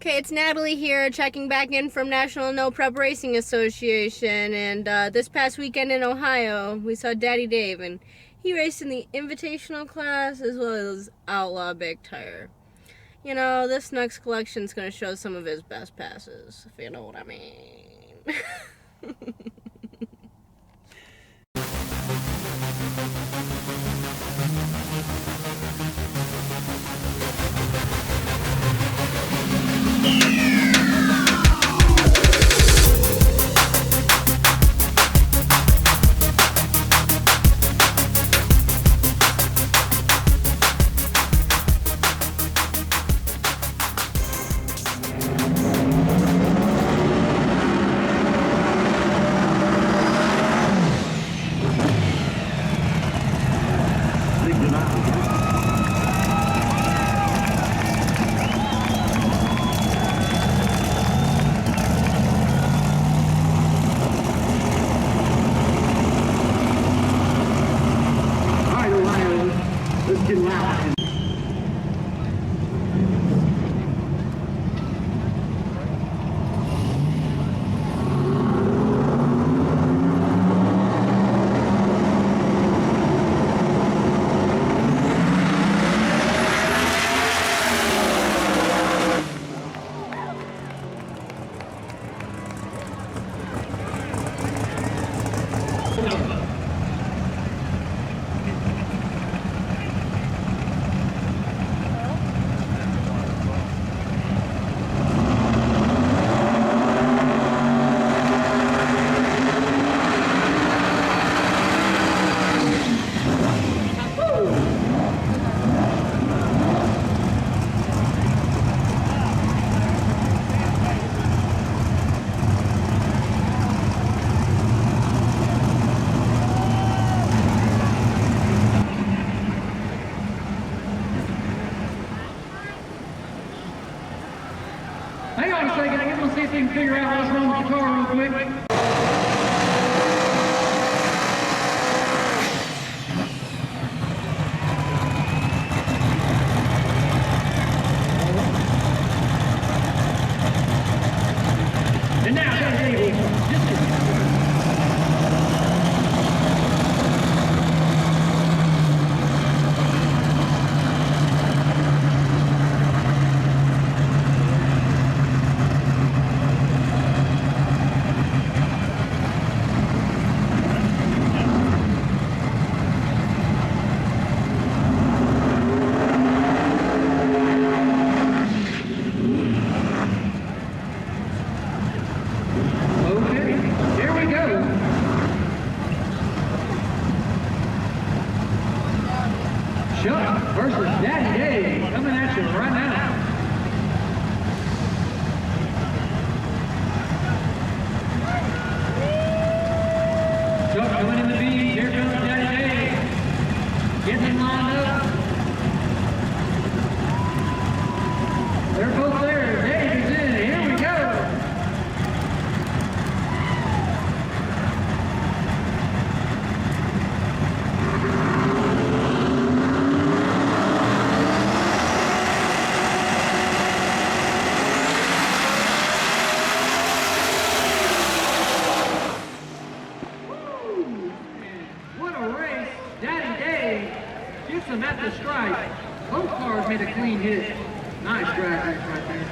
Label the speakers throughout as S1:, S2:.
S1: Okay, it's Natalie here, checking back in from National No Prep Racing Association, and this past weekend in Ohio, we saw Daddy Dave, and he raced in the Invitational class as well as Outlaw Big Tire. You know, this next collection's going to show some of his best passes, if you know what I mean.
S2: Hang on a second, I'm going to see if we can figure out what's wrong with the car real quick. And now, David, versus Daddy Dave coming at you right now. Chuck coming in the beat. Here comes Daddy Dave. Getting him lined up. They're both there. Dave is in. Here we go. Gets him at the stripe. Both cars made a clean hit. Nice drag race right there.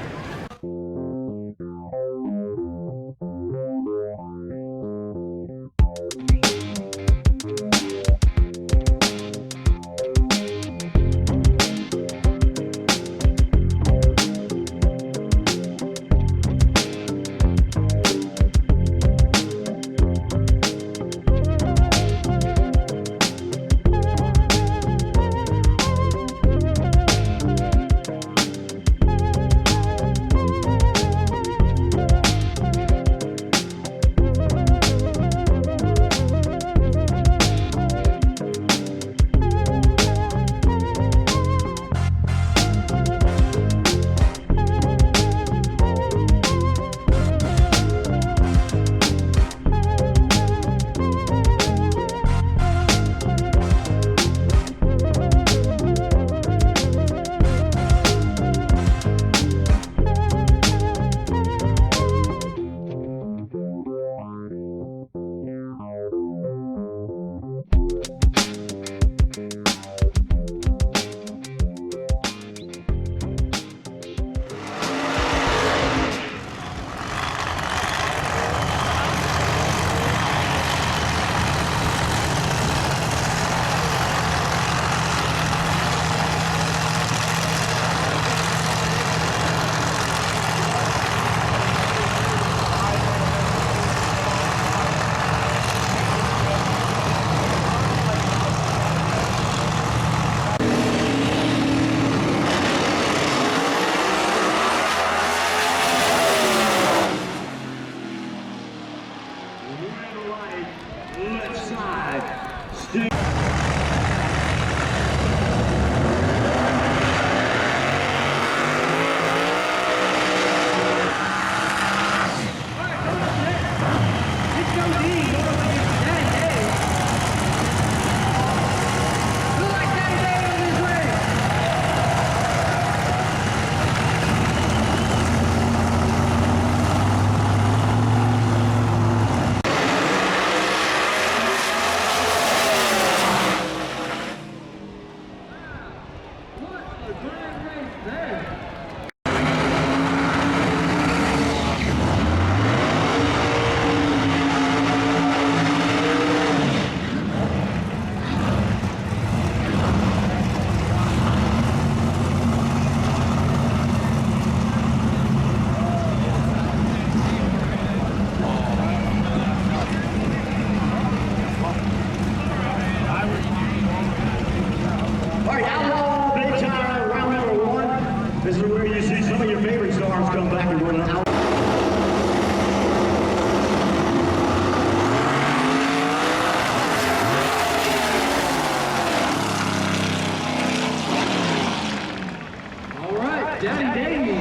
S2: there.
S3: All right, Outlaw, big time, round number one. This is where you see some of your favorite stars come back and run out.
S2: All right, Daddy Davey.